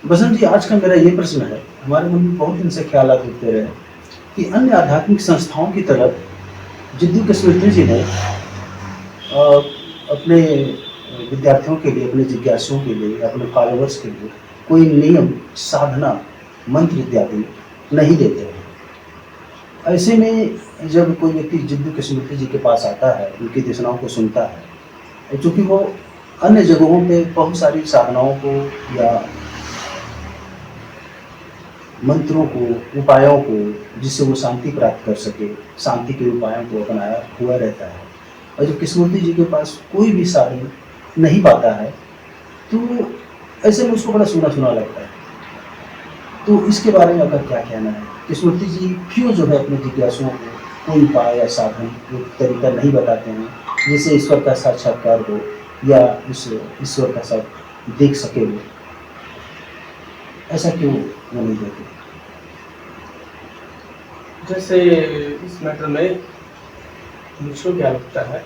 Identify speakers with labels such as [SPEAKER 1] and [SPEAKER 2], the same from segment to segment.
[SPEAKER 1] बसंत जी, आज का मेरा ये प्रश्न है, हमारे मन में बहुत दिन से ख्यालात उठते रहे कि अन्य आध्यात्मिक संस्थाओं की तरह जिद्दू कृष्णमूर्ति जी ने अपने विद्यार्थियों के लिए, अपने जिज्ञासुओं के लिए, अपने फॉलोअर्स के लिए कोई नियम, साधना, मंत्र इत्यादि नहीं देते हैं। ऐसे में जब कोई व्यक्ति जिद्दू कृष्णमूर्ति जी के पास आता है, उनकी देशनाओं को सुनता है, चूँकि वो अन्य जगहों पे बहुत सारी साधनाओं को या मंत्रों को, उपायों को, जिससे वो शांति प्राप्त कर सके, शांति के उपायों को अपनाया हुआ रहता है, और जब कृष्णमूर्ति जी के पास कोई भी साधन नहीं पाता है, तो ऐसे में उसको बड़ा सूना-सूना लगता है। तो इसके बारे में आपका क्या कहना है? कृष्णमूर्ति जी क्यों जो है अपने जिज्ञासुओं को कोई उपाय या साधन, कोई तरीका नहीं बताते हैं, जिससे ईश्वर का साक्षात्कार हो या उस ईश्वर का साथ देख सके वो? ऐसा क्यों वो नहीं देते?
[SPEAKER 2] जैसे इस मैटर में मुझको क्या लगता है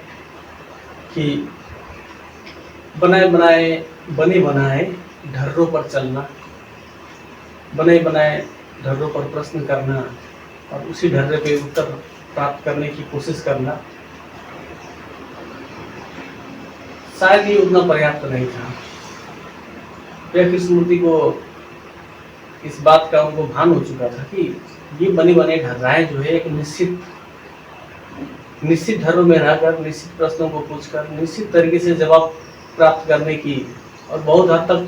[SPEAKER 2] कि बने बनाए ढर्रों पर चलना, बने बनाए ढर्रों पर प्रश्न करना और उसी ढर्रे पे उत्तर प्राप्त करने की कोशिश करना शायद ये उतना पर्याप्त नहीं था। या कृष्णमूर्ति को इस बात का उनको भान हो चुका था कि ये बने ढर्राएं जो है एक निश्चित ढर्रों में रहकर, निश्चित प्रश्नों को पूछकर, निश्चित तरीके से जवाब प्राप्त करने की, और बहुत हद तक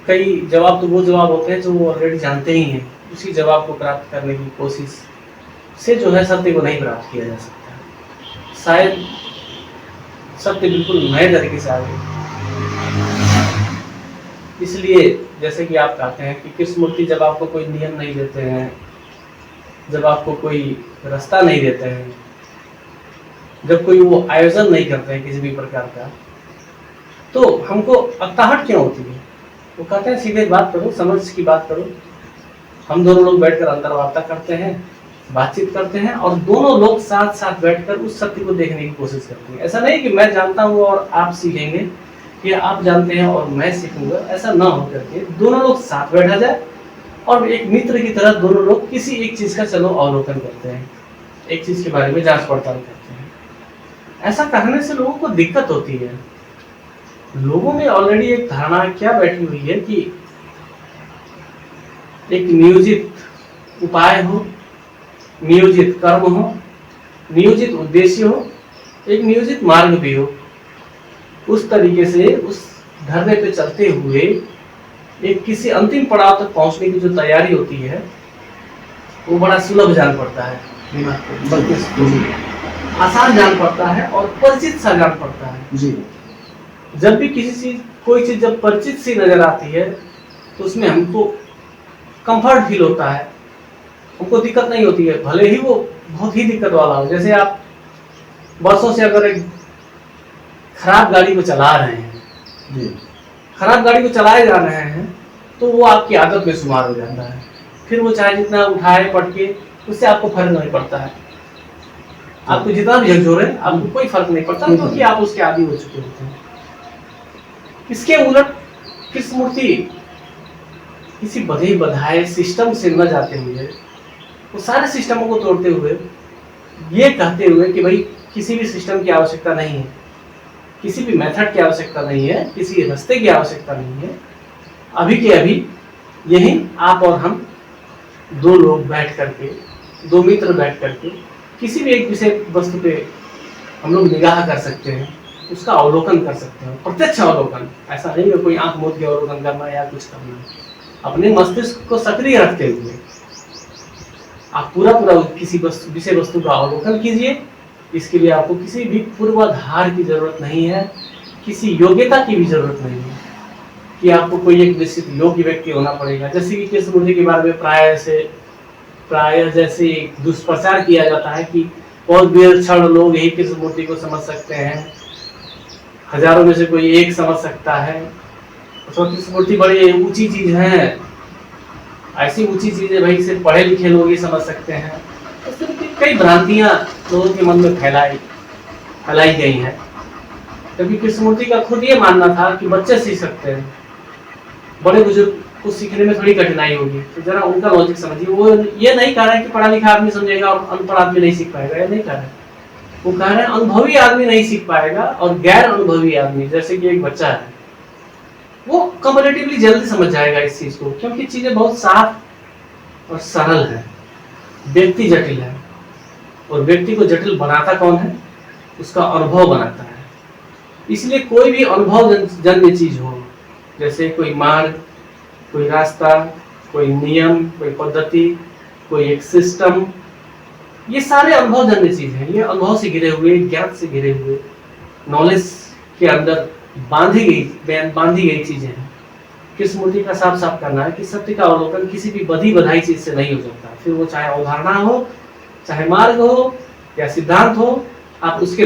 [SPEAKER 2] कई जवाब तो वो जवाब होते हैं जो वो ऑलरेडी जानते ही हैं, उसी जवाब को प्राप्त करने की कोशिश से जो है सत्य को नहीं प्राप्त किया जा सकता। शायद सत्य बिल्कुल नए तरीके से आ गए। इसलिए जैसे कि आप कहते हैं कि कृष्णमूर्ति जब आपको कोई नियम नहीं देते हैं, जब आपको कोई रास्ता नहीं देते हैं, जब कोई वो आयोजन नहीं करते हैं किसी भी प्रकार का, तो हमको अक्ताहट क्यों होती है? वो कहते हैं सीधे बात करो, समझ की बात करो। हम दोनों लोग बैठकर अंतर्वार्ता करते हैं, बातचीत करते हैं और दोनों लोग साथ साथ बैठकर उस सत्य को देखने की कोशिश करते हैं। ऐसा नहीं कि मैं जानता हूँ और आप सीखेंगे, या आप जानते हैं और मैं सीखूंगा, ऐसा ना हो करके दोनों लोग साथ बैठा जाए और एक मित्र की तरह दोनों लोग किसी एक चीज का चलो अवलोकन करते हैं, एक चीज के बारे में जांच पड़ताल करते हैं। ऐसा करने से लोगों को दिक्कत होती है। लोगों में ऑलरेडी एक धारणा क्या बैठी हुई है कि एक नियोजित उपाय हो, नियोजित कर्म हो, नियोजित उद्देश्य हो, एक नियोजित मार्ग भी हो। उस तरीके से उस धरने पे चलते हुए एक किसी अंतिम पड़ाव तक पहुंचने की जो तैयारी होती है वो बड़ा सुलभ जान पड़ता है, दिमाग को बल्कि आसान जान पड़ता है और परिचित सा जान पड़ता है
[SPEAKER 1] जी।
[SPEAKER 2] जब भी कोई चीज जब परिचित सी नजर आती है तो उसमें हमको कंफर्ट फील होता है, हमको दिक्कत नहीं होती है, भले ही वो बहुत ही दिक्कत वाला हो। जैसे आप बरसों से अगर एक खराब गाड़ी को चला रहे हैं
[SPEAKER 1] जी,
[SPEAKER 2] खराब गाड़ी को चलाए जा रहे हैं, तो वो आपकी आदत में शुमार हो जाता है। फिर वो चाहे जितना उठाए पटके, उससे आपको फर्क नहीं पड़ता है। आपको जितना भी झकझोरे आपको कोई फर्क नहीं पड़ता, क्योंकि आप उसके आदी हो चुके होते हैं। इसके उलट कृष्णमूर्ति किसी बधे बधाए सिस्टम से न जाते हुए, वो सारे सिस्टमों को तोड़ते हुए, ये कहते हुए कि भाई किसी भी सिस्टम की आवश्यकता नहीं है, किसी भी मेथड की आवश्यकता नहीं है, किसी रास्ते की आवश्यकता नहीं है। अभी के अभी यही आप और हम दो लोग बैठ करके, दो मित्र बैठ करके किसी भी एक विषय वस्तु पे हम लोग निगाह कर सकते हैं, उसका अवलोकन कर सकते हैं, प्रत्यक्ष अवलोकन। ऐसा नहीं है कोई आंख मूंद के अवलोकन करना या कुछ करना। अपने मस्तिष्क को सक्रिय रखते हुए आप पूरा किसी विषय वस्तु का अवलोकन कीजिए। इसके लिए आपको किसी भी पूर्वाधार की जरूरत नहीं है, किसी योग्यता की भी जरूरत नहीं है कि आपको कोई एक निश्चित योग्य व्यक्ति होना पड़ेगा। जैसे कि कृष्णमूर्ति के बारे में प्राय जैसे दुष्प्रचार किया जाता है कि बहुत विलक्षण लोग ही कृष्णमूर्ति को समझ सकते हैं, हजारों में से कोई एक समझ सकता है। तो कृष्णमूर्ति बड़ी ऊंची चीज है, ऐसी ऊंची चीजें भाई सिर्फ पढ़े लिखे लोग ही समझ सकते हैं। कई भ्रांतियां लोगों के मन में फैलाई गई हैं। क्योंकि कृष्णमूर्ति का खुद ये मानना था कि बच्चे सीख सकते हैं, बड़े बुजुर्ग को सीखने में थोड़ी कठिनाई होगी। तो जरा उनका लॉजिक समझिए। वो ये नहीं कह रहा है कि पढ़ा लिखा आदमी समझेगा और अनपढ़ आदमी नहीं सीख पाएगा, ये नहीं कह रहा है। वो कह रहे हैं अनुभवी आदमी नहीं सीख पाएगा और गैर अनुभवी आदमी, जैसे कि एक बच्चा है, वो कंपैरेटिवली जल्दी समझ जाएगा इस चीज को, क्योंकि चीजें बहुत साफ और सरल है। व्यक्ति जटिल है, और व्यक्ति को जटिल बनाता कौन है? उसका अनुभव बनाता है। इसलिए कोई भी अनुभव जन्य चीज हो, जैसे कोई मार्ग, कोई रास्ता, कोई नियम, कोई पद्धति, कोई एक सिस्टम, ये सारे अनुभव जन्य चीज हैं। ये अनुभव से घिरे हुए, ज्ञान से घिरे हुए, नॉलेज के अंदर बांधी गई चीजें हैं। कृष्णमूर्ति का साफ साफ करना है कि सत्य का अवलोकन किसी भी बधी बधाई चीज से नहीं हो सकता। फिर वो चाहे अवधारणा हो, चाहे मार्ग हो या सिद्धांत हो, आप उसके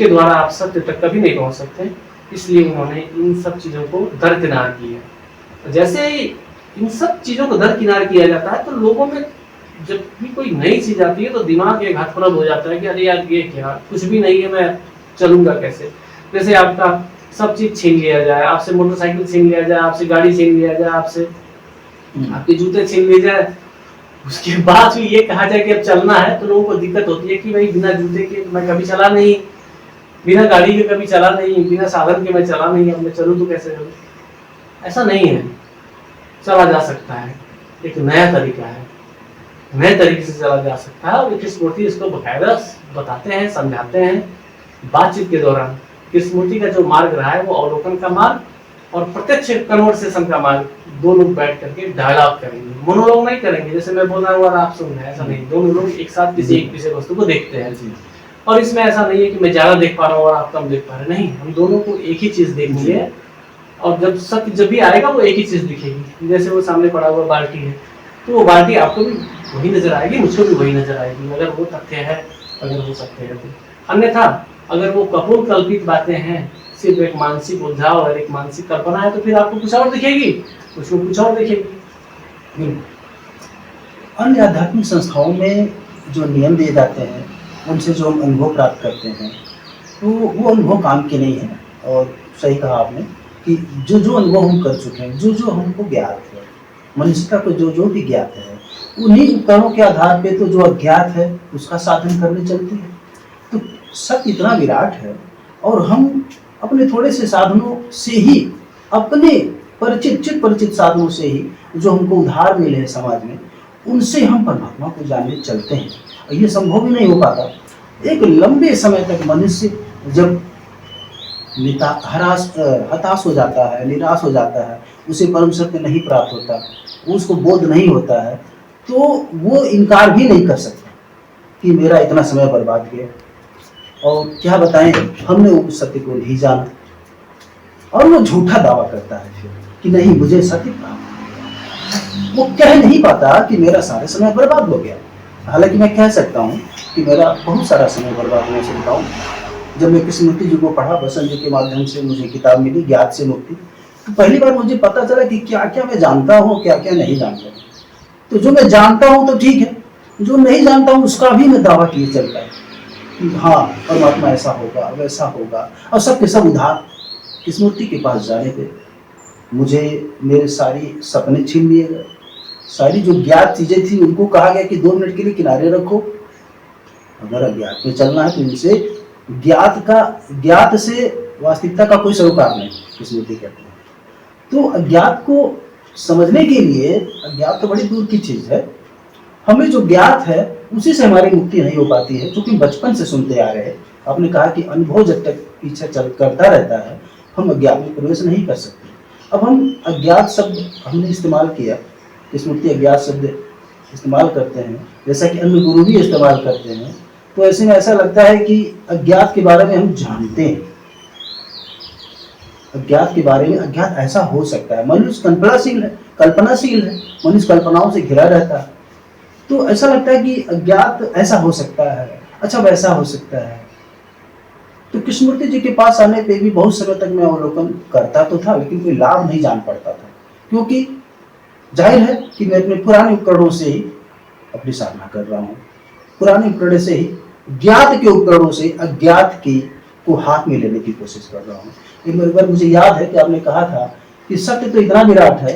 [SPEAKER 2] द्वारा आप सत्य तक कभी नहीं पहुंच सकते। इसलिए उन्होंने इन सब चीजों को दरकिनार किया। जैसे ही इन सब चीजों को दरकिनार किया जाता है, तो लोगों में जब भी कोई नई चीज आती है तो दिमाग एक हथप्रभ हो जाता है कि अरे यार ये क्या, कुछ भी नहीं है, मैं चलूंगा कैसे। जैसे आपका सब चीज छीन लिया जाए, आपसे मोटरसाइकिल छीन लिया जाए, आपसे गाड़ी छीन लिया जाए, आपसे आपके जूते छीन लिए जाए, उसके बाद भी ये कहा जाए कि अब चलना है, तो लोगों को दिक्कत होती है कि भाई बिना जूते के मैं कभी चला नहीं, बिना गाड़ी के कभी चला नहीं, बिना साधन के मैं चला नहीं, अब मैं चलूँ तो कैसे चलूँ। ऐसा नहीं है, चला जा सकता है। एक नया तरीका है, नए तरीके से चला जा सकता है। और कृष्णमूर्ति इसको बकायदा बताते हैं, समझाते हैं बातचीत के दौरान। कृष्णमूर्ति का जो मार्ग रहा है वो अवलोकन का मार्ग और प्रत्यक्ष कन्वर्सेशन का मार्ग। दो लोग बैठ करके डायलॉग करेंगे, मोनोलॉग नहीं करेंगे जैसे मैं बोल रहा हूँ और आप सुन रहे हैं, ऐसा नहीं। दोनों लोग एक साथ किसी एक विषय वस्तु को देखते हैं। और इसमें ऐसा नहीं है कि मैं ज्यादा देख पा रहा हूँ और आप कम देख पा रहे हैं, नहीं, हम दोनों को एक ही चीज देखनी है। और जब सत्य जब भी आएगा वो एक ही चीज दिखेगी। जैसे वो सामने पड़ा हुआ बाल्टी है, तो वो बाल्टी आपको भी वही नजर आएगी, मुझको भी वही नजर आएगी, अगर वो तथ्य है, अगर वो सत्य है तो। अन्यथा अगर वो कपोल कल्पित बातें हैं, सिर्फ एक मानसिक उलझाव और एक मानसिक कल्पना है, तो फिर आपको कुछ और दिखेगी, उसमें कुछ और दिखेगी।
[SPEAKER 1] अन्य आध्यात्मिक संस्थाओं में जो नियम दिए जाते हैं, उनसे जो हम अनुभव प्राप्त करते हैं, तो वो अनुभव काम के नहीं है। और सही कहा आपने कि जो जो अनुभव हम कर चुके हैं, जो जो हमको ज्ञात है, मनुष्यता को जो जो भी ज्ञात है, उन्हीं उपकरणों के आधार पे तो जो अज्ञात है उसका साधन करने चलते हैं। तो सत्य इतना विराट है, और हम अपने थोड़े से साधनों से ही, अपने परिचित साधनों से ही जो हमको उधार मिले हैं समाज में, उनसे हम परमात्मा को जानने चलते हैं। और ये संभव ही नहीं हो पाता। एक लंबे समय तक मनुष्य जब हताश हो जाता है, निराश हो जाता है, उसे परम सत्य नहीं प्राप्त होता, उसको बोध नहीं होता है, तो वो इनकार भी नहीं कर सकता कि मेरा इतना समय बर्बाद गया। और क्या बताएं, हमने उस सत्य को नहीं जाना, और वो झूठा दावा करता है फिर कि नहीं, मुझे सत्य प्राप्त। वो कह नहीं पाता कि मेरा सारा समय बर्बाद हो गया। हालांकि मैं कह सकता हूँ कि मेरा बहुत सारा समय बर्बाद होने से बताऊँ। जब मैं कृष्णमूर्ति जी को पढ़ा, बसंत जी के माध्यम से मुझे किताब मिली ज्ञात से मुक्ति, तो पहली बार मुझे पता चला कि क्या क्या मैं जानता हूँ, क्या क्या नहीं जानता। तो जो मैं जानता हूँ तो ठीक है, जो नहीं जानता हूँ उसका भी मैं दावा किए चलता है कि हाँ परमात्मा ऐसा होगा, वैसा होगा, और सब के सब उधार। कृष्णमूर्ति के पास जाने पे मुझे मेरे सारी सपने छीन लिए गए। सारी जो ज्ञात चीजें थी उनको कहा गया कि 2 मिनट के लिए किनारे रखो, अगर अज्ञात में चलना है तो इनसे ज्ञात से वास्तविकता का कोई सरोकार नहीं, कृष्णमूर्ति कहते हैं। तो अज्ञात को समझने के लिए, अज्ञात तो बड़ी दूर की चीज है, हमें जो ज्ञात है उसी से हमारी मुक्ति नहीं हो पाती है, क्योंकि बचपन से सुनते आ रहे हैं। आपने कहा कि अनुभव जब तक पीछे करता रहता है, हम अज्ञात में प्रवेश नहीं कर सकते। अब हम अज्ञात शब्द हमने इस्तेमाल किया, कृष्णमूर्ति अज्ञात शब्द इस्तेमाल करते हैं, जैसा कि अन्य गुरु भी इस्तेमाल करते हैं। तो ऐसे में ऐसा लगता है कि अज्ञात के बारे में हम जानते हैं, अज्ञात के बारे में, अज्ञात ऐसा हो सकता है। मनुष्य कल्पनाशील है, मनुष्य कल्पनाओं से घिरा रहता है, तो ऐसा लगता है कि अज्ञात ऐसा हो सकता है, अच्छा वैसा हो सकता है। तो कृष्णमूर्ति जी के पास आने पे भी बहुत समय तक मैं अवलोकन करता तो था, लेकिन कोई लाभ नहीं जान पड़ता था, क्योंकि जाहिर है कि मैं अपने पुराने उपकरणों से ही अपनी साधना कर रहा हूँ, पुराने उपकरण से ही, ज्ञात के उपकरणों से अज्ञात की को हाथ में लेने की कोशिश कर रहा हूँ। एक बार मुझे याद है कि आपने कहा था कि सत्य तो इतना विराट है,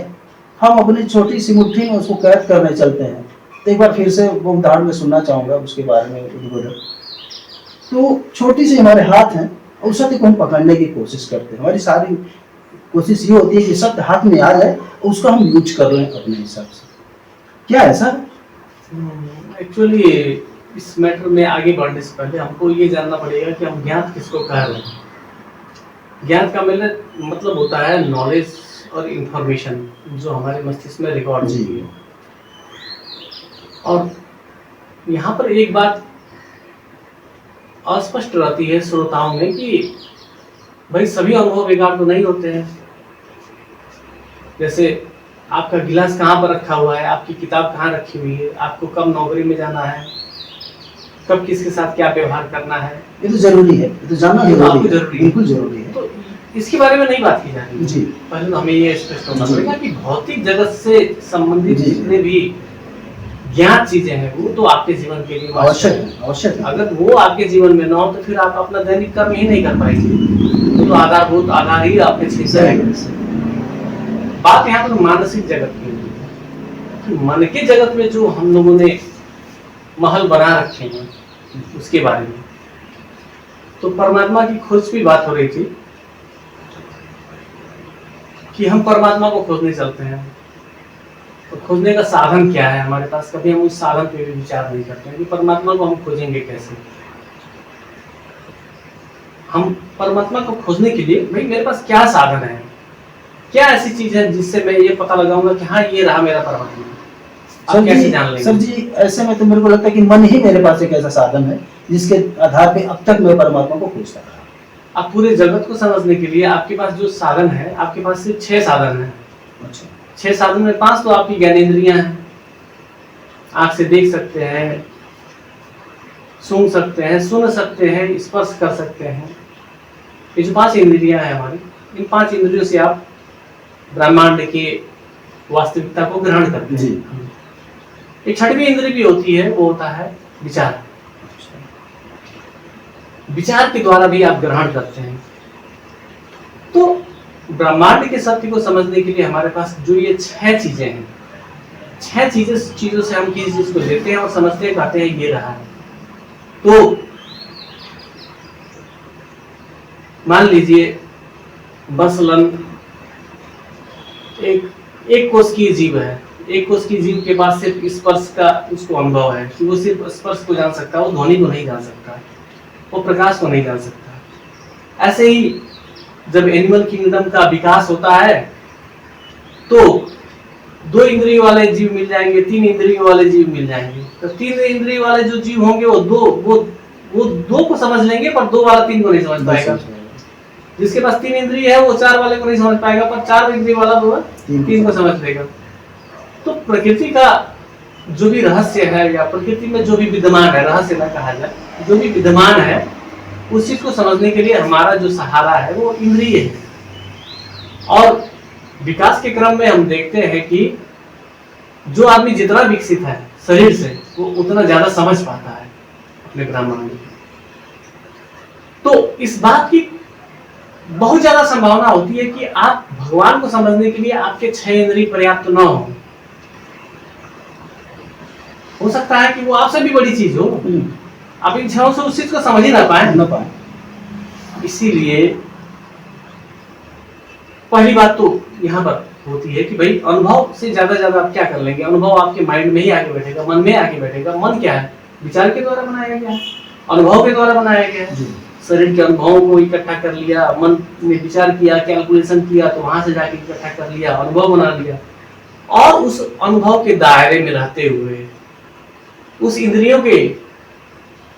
[SPEAKER 1] हम अपनी छोटी सी मुट्ठी में उसको कैद करने चलते हैं। तो एक बार फिर से वो उदाहरण में सुनना चाहूँगा उसके बारे में उद्बोधन। तो छोटी सी हमारे हाथ हैं और उस सत्य को हम पकड़ने की कोशिश करते हैं। हमारी सारी कोशिश ये होती है कि सत्य हाथ में आ जाए और उसको हम यूज कर लें अपने हिसाब से। क्या ऐसा?
[SPEAKER 2] एक्चुअली इस मैटर में आगे बढ़ने से पहले हमको ये जानना पड़ेगा कि हम ज्ञात किसको कह रहे हैं। ज्ञात का मतलब होता है नॉलेज और इंफॉर्मेशन जो हमारे मस्तिष्क में रिकॉर्ड
[SPEAKER 1] जी।
[SPEAKER 2] होती है। और यहाँ पर एक बात अस्पष्ट रहती है श्रोताओं में कि भाई सभी अनुभव बेकार तो नहीं होते हैं। जैसे आपका गिलास कहाँ पर रखा हुआ है, आपकी किताब कहाँ रखी हुई है, आपको कब नौकरी में जाना है, कब किसके साथ क्या व्यवहार करना है,
[SPEAKER 1] ये तो जरूरी है, ये तो जानना
[SPEAKER 2] ये तो आपको
[SPEAKER 1] जरूरी है,
[SPEAKER 2] जरूरी है।
[SPEAKER 1] बिल्कुल जरूरी है।
[SPEAKER 2] तो इसके बारे में नहीं बात की जा रही है।
[SPEAKER 1] जी।
[SPEAKER 2] पहले तो हमें ये स्पष्ट होना
[SPEAKER 1] जी।
[SPEAKER 2] पड़ेगा कि भौतिक जगत से संबंधित
[SPEAKER 1] जी।
[SPEAKER 2] जितने भी ज्ञात चीजें हैं वो तो आपके जीवन के लिए
[SPEAKER 1] आवश्यक है, आवश्यक है।
[SPEAKER 2] अगर वो आपके जीवन में ना हो तो फिर आप अपना दैनिक कर्म ही नहीं कर पाएंगे। वो तो आधारभूत आधार ही आपके छीन जाएगा। बात यहाँ पर मानसिक जगत की है कि मन के जगत में जो हम लोगों ने महल बना रखे हैं उसके बारे में। तो परमात्मा की खोज की बात हो रही थी कि हम परमात्मा को खोजने चलते हैं। तो खोजने का साधन क्या है हमारे पास? कभी हम उस साधन पे भी विचार नहीं करते हैं कि परमात्मा को हम खोजेंगे कैसे। हम परमात्मा को खोजने के लिए भाई मेरे पास क्या साधन है, क्या ऐसी चीज है जिससे मैं ये पता लगाऊंगा कि हाँ ये रहा मेरा परमात्मा। आप कैसे जान लेंगे?
[SPEAKER 1] सर जी, ऐसे में तो मेरे को लगता है कि मन ही मेरे पास एक ऐसा साधन है जिसके आधार पे अब तक मैं परमात्मा को खोजता रहा।
[SPEAKER 2] आप पूरे जगत को समझने के लिए आपके पास जो साधन है, आपके पास सिर्फ 6 साधन है।
[SPEAKER 1] अच्छा।
[SPEAKER 2] 6 साधन में 5 तो आपकी ज्ञानेंद्रियां हैं। आँख से देख सकते हैं, सूंघ सकते हैं, सुन सकते हैं, स्पर्श कर सकते हैं। ये जो 5 इंद्रियां हैं हमारी, इन 5 इंद्रियों से आप ब्रह्मांड के वास्तविकता को ग्रहण करते
[SPEAKER 1] जी।
[SPEAKER 2] हैं। एक छठवीं इंद्रिय भी होती है, वो होता है विचार। विचार के द्वारा भी आप ग्रहण करते हैं। तो ब्रह्मांड के सत्य को समझने के लिए हमारे पास जो ये 6 चीजें हैं, 6 चीजों से हम किसी चीज को लेते हैं और समझते हैं, कहते हैं ये रहा है। तो मान लीजिए मसलन एक कोष की जीव है। एक कोष की जीव के पास सिर्फ स्पर्श का उसको अनुभव है कि वो सिर्फ स्पर्श को जान सकता है, वो ध्वनि को नहीं जान सकता, वो प्रकाश को नहीं जान सकता। ऐसे ही जब एनिमल किंगडम का विकास होता है तो 2 इंद्रिय वाले जीव मिल जाएंगे, 3 इंद्रिय वाले जीव मिल जाएंगे। तो 3 इंद्रिय वाले जो जीव होंगे वो दो को समझ लेंगे, पर 2 वाला 3 को नहीं समझ पाएगा। जिसके पास 3 इंद्रिय है वो 4 वाले को नहीं समझ पाएगा, पर 4 इंद्रिय वाला वो 3 को समझ लेगा। तो प्रकृति का जो भी रहस्य है या प्रकृति में जो भी विद्यमान है, रहस्य ना कहा जाए, जो भी विद्यमान है उस चीज को समझने के लिए हमारा जो सहारा है वो इंद्रिय है। और विकास के क्रम में हम देखते हैं कि जो आदमी जितना विकसित है शरीर से, वो उतना ज्यादा समझ पाता है अपने ब्रह्मांड में। तो इस बात की बहुत ज्यादा संभावना होती है कि आप भगवान को समझने के लिए आपके 6 इंद्रिय पर्याप्त न हो सकता है कि वो आपसे भी बड़ी चीज हो, आप इन 6 से उस चीज को समझ ही ना पाए। इसीलिए पहली बात तो यहाँ पर होती है कि भाई अनुभव से ज्यादा आप क्या कर लेंगे। अनुभव आपके माइंड में ही आके बैठेगा, मन में आके बैठेगा। मन क्या है? विचार के द्वारा बनाया गया है, अनुभव के द्वारा बनाया गया है। शरीर के अनुभवों को इकट्ठा कर लिया, मन में विचार किया, कैलकुलेशन किया, तो वहां से जाके इकट्ठा कर लिया, अनुभव बना लिया। और उस अनुभव के दायरे में रहते हुए, उस इंद्रियों के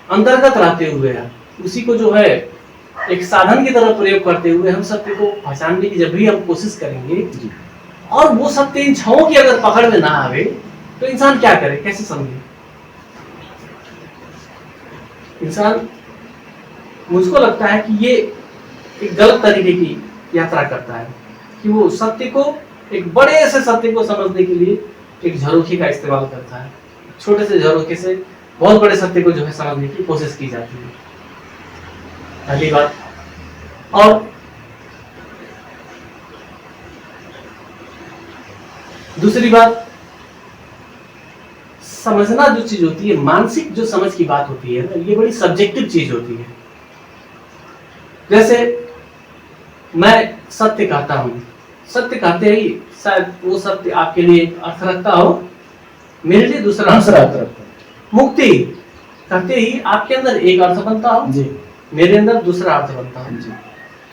[SPEAKER 2] अंतर्गत रहते हुए, उसी को जो है एक साधन की तरह प्रयोग करते हुए हम सत्य को पहचानने की जब भी हम कोशिश करेंगे और वो सत्य इन 6 की अगर पकड़ में ना आवे तो इंसान क्या करे, कैसे समझे? इंसान, मुझको लगता है कि ये एक गलत तरीके की यात्रा करता है कि वो सत्य को, एक बड़े से सत्य को समझने के लिए एक झरोखे का इस्तेमाल करता है। छोटे से झरोखे से बहुत बड़े सत्य को जो है समझने की कोशिश की जाती है, पहली बात। और दूसरी बात, समझना जो चीज होती है, मानसिक जो समझ की बात होती है ना, ये बड़ी सब्जेक्टिव चीज होती है। जैसे मैं सत्य कहता हूँ, सत्य कहते ही शायद वो सत्य आपके लिए एक अर्थ रखता हो, मेरे लिए दूसरा अर्थ रखता हो। मुक्ति कहते ही आपके अंदर एक अर्थ बनता हो जी, मेरे अंदर दूसरा अर्थ बनता हो जी।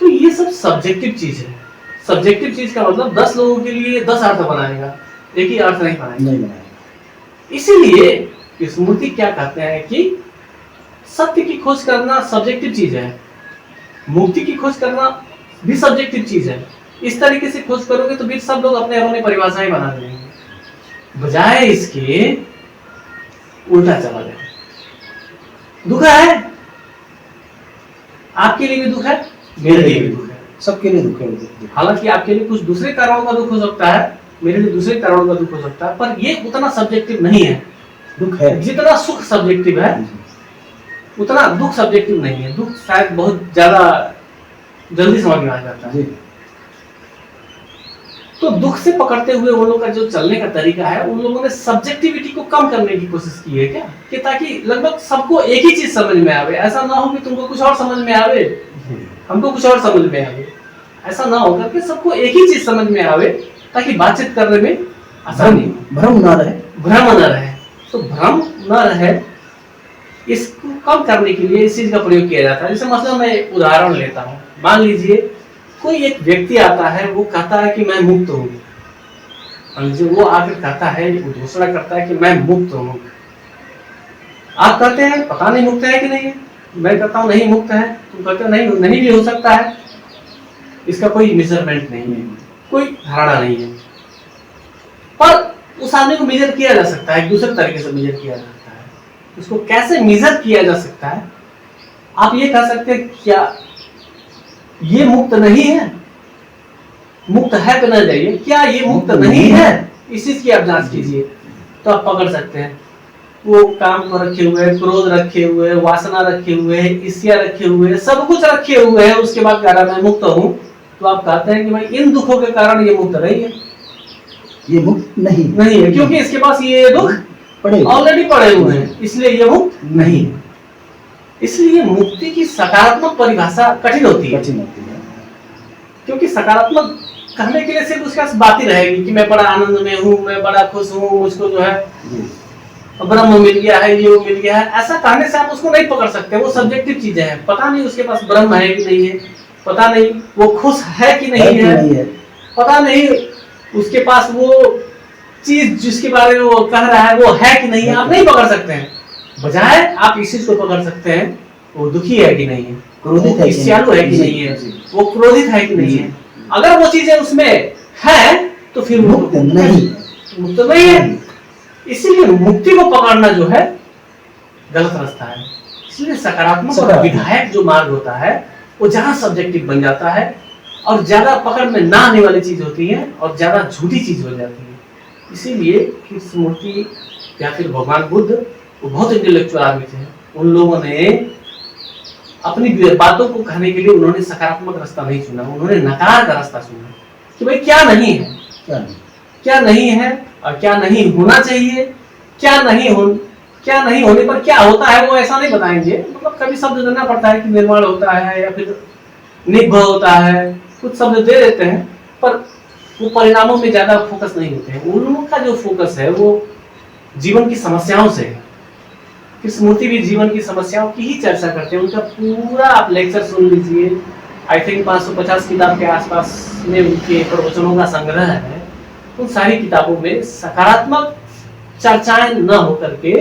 [SPEAKER 2] तो ये सब सब्जेक्टिव चीज है। सब्जेक्टिव चीज का मतलब 10 लोगों के लिए 10 अर्थ बनाएगा, एक ही अर्थ नहीं बनाएगा। इसीलिए स्मृति क्या कहते हैं कि सत्य की खोज करना सब्जेक्टिव चीज है, मुक्ति की खोज करना भी सब्जेक्टिव चीज है। इस तरीके से खोज करोगे तो फिर सब लोग अपने अपने परिभाषाएं बना देंगे। बजाय इसके उल्टा चला जाए। दुख है, आपके लिए भी दुख है, मेरे लिए भी दुख है, सबके लिए दुख है। हालांकि आपके लिए कुछ दूसरे कारणों का दुख हो सकता है, मेरे लिए दूसरे कारणों का दुख हो सकता है, पर ये उतना सब्जेक्टिव नहीं है। दुख है, जितना सुख सब्जेक्टिव है उतना दुख सब्जेक्टिव नहीं है। दुख शायद बहुत ज्यादा जल्दी समझ में आ जाता है। तो दुख से पकड़ते हुए उन लोगों का जो चलने का तरीका है, उन लोगों ने सब्जेक्टिविटी को कम करने की कोशिश की है क्या, कि ताकि लगभग सबको एक ही चीज समझ में आवे। ऐसा ना हो कि तुमको कुछ और समझ में आवे, हमको कुछ और समझ में आवे। ऐसा ना होकर के सबको एक ही चीज समझ में आवे, ताकि बातचीत करने में आसानी, भ्रम ना रहे। तो भ्रम न रहे, इसको कम करने के लिए इस चीज का प्रयोग किया जाता है। जैसे मतलब मैं एक उदाहरण लेता हूँ। मान लीजिए कोई एक व्यक्ति आता है, वो कहता है कि मैं मुक्त हूँ। वो आकर कहता है, वो घोषणा करता है कि मैं मुक्त हूँ। आप कहते हैं पता नहीं मुक्त है कि नहीं है, मैं कहता हूँ नहीं मुक्त है, तुम कहते हो नहीं भी हो सकता है। इसका कोई मेजरमेंट नहीं है, कोई धारणा नहीं है, पर उस आदमी को मेजर किया जा सकता है, एक दूसरे तरीके से मेजर किया जा सकता है। उसको कैसे मेजर किया जा सकता है? आप ये कह सकते हैं क्या ये मुक्त नहीं है? मुक्त है तो नहीं जाइए, क्या ये मुक्त नहीं है? इस चीज की आप जांच कीजिए, तो आप पकड़ सकते हैं। वो काम को रखे हुए, क्रोध रखे हुए, वासना रखे हुए, ईर्ष्या रखे हुए, सब कुछ रखे हुए है, उसके बाद कह रहा मैं मुक्त हूँ। तो आप कहते हैं कि भाई इन दुखों के कारण ये मुक्त नहीं है, ये मुक्त नहीं है, क्योंकि इसके पास ये दुख ऑलरेडी पड़े हुए हैं, इसलिए ये मुक्त नहीं है। इसलिए मुक्ति की सकारात्मक परिभाषा कठिन होती है, क्योंकि सकारात्मक कहने के लिए सिर्फ उसके पास बात ही रहेगी कि मैं बड़ा आनंद में हूँ, मैं बड़ा खुश हूँ, मुझको जो है ब्रह्म मिल गया है, ये वो मिल गया है। ऐसा कहने से आप उसको नहीं पकड़ सकते, वो सब्जेक्टिव चीजें हैं। पता नहीं उसके पास ब्रह्म है कि नहीं है, पता नहीं वो खुश है कि नहीं है, पता नहीं उसके पास वो चीज जिसके बारे में वो कह रहा है वो है कि नहीं है, आप नहीं पकड़ सकते हैं। बजाय आप इस चीज को पकड़ सकते हैं, वो दुखी है कि नहीं है, क्रोधित है, ईर्ष्यालु है कि नहीं है, वो क्रोधित है कि नहीं है। अगर वो चीजें उसमें है तो फिर मुक्त नहीं है। इसीलिए मुक्ति को पकड़ना जो है गलत रास्ता है। इसलिए सकारात्मक और विधायक जो मार्ग होता है वो ज्यादा सब्जेक्टिव बन जाता है और ज्यादा पकड़ में ना आने वाली चीज होती है और ज्यादा झूठी चीज हो जाती है। इसीलिए कृष्णमूर्ति या फिर भगवान बुद्ध वो बहुत इंटेलेक्चुअल आदमी थे। उन लोगों ने अपनी बातों को कहने के लिए उन्होंने सकारात्मक रास्ता नहीं चुना, उन्होंने नकार का रास्ता चुना कि भाई क्या नहीं है, क्या नहीं है और क्या नहीं होना चाहिए, क्या नहीं होने पर क्या होता है वो ऐसा नहीं बताएंगे। मतलब कभी शब्द देना पड़ता है कि निर्माण होता है या फिर निग्भ होता है, कुछ शब्द दे देते हैं, पर वो परिणामों में ज्यादा फोकस नहीं होते हैं। उन लोगों का जो फोकस है वो जीवन की समस्याओं से है। कृष्णमूर्ति भी जीवन की समस्याओं की ही चर्चा करते हैं। उनका पूरा आप लेक्चर सुन लीजिए, आई थिंक 550 किताब के आसपास में उनके प्रवचनों का संग्रह है। उन सारी किताबों में सकारात्मक चर्चाएं न होकर के,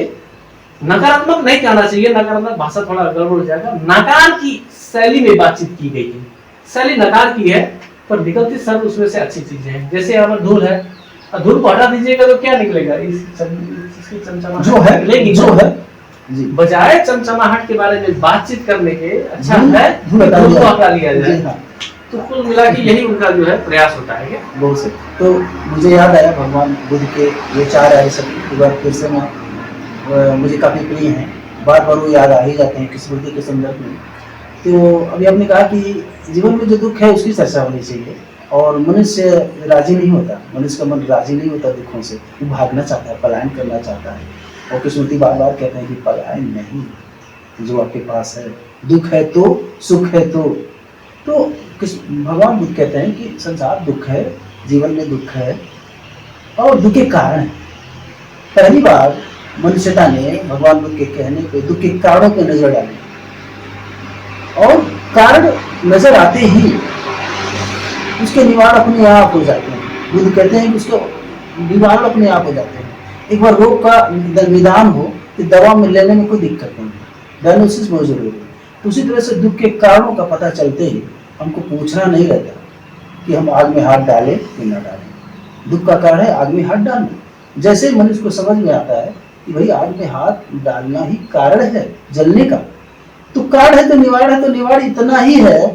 [SPEAKER 2] नकारात्मक नहीं कहना चाहिए, नकारात्मक भाषा थोड़ा गड़बड़ हो जाएगा, नकार की शैली में बातचीत की गई है। शैली नकार की है पर निकलती सब उसमें से अच्छी चीजें हैं। जैसे अगर धूल है, धूल को हटा दीजिएगा तो क्या निकलेगा? इसकी चमचमाहट जो है निकलेगी, जो है बजाय चमचमाहट के बारे में बातचीत करने के अच्छा है धूल को हटा लिया जाए। तो कुल मिला के यही उनका जो है प्रयास होता है।
[SPEAKER 1] बहुत से तो मुझे याद आया भगवान बुद्ध के विचार आए सब एक बार फिर से मुझे काफ़ी प्रिय हैं, बार बार वो याद आ ही जाते हैं कृष्णमूर्ति के संदर्भ में। तो अभी आपने कहा कि जीवन में जो दुख है उसकी चर्चा होनी चाहिए, और मनुष्य राजी नहीं होता, मनुष्य का मन राजी नहीं होता दुखों से, वो भागना चाहता है, पलायन करना चाहता है। और कृष्णमूर्ति बार बार कहते हैं कि पलायन नहीं, जो आपके पास है, दुख है तो सुख है तो भगवान बुद्ध कहते हैं कि संसार दुख है, जीवन में दुख है और दुख के कारण है। पहली बार मनुष्यता ने भगवान बुद्ध के कहने पे दुख के कारणों पे नजर डाली, और कारण नजर आते ही उसके निवारण अपने आप हो जाते हैं। बुद्ध कहते हैं कि उसके निवारण अपने आप हो जाते हैं। एक बार रोग का निदान हो तो दवा में लेने में कोई दिक्कत नहीं है, डायग्नोसिस बहुत जरूरी है। तो उसी तरह से दुख के कारणों का पता चलते ही हमको पूछना नहीं रहता कि हम आग में हाथ डालें कि न डालें। दुख का कारण है आग में हाथ डालना। जैसे ही मनुष्य को समझ में आता है कि भाई आग में हाथ डालना ही कारण है जलने का, तो कारण है तो निवारण है, तो निवारण इतना ही है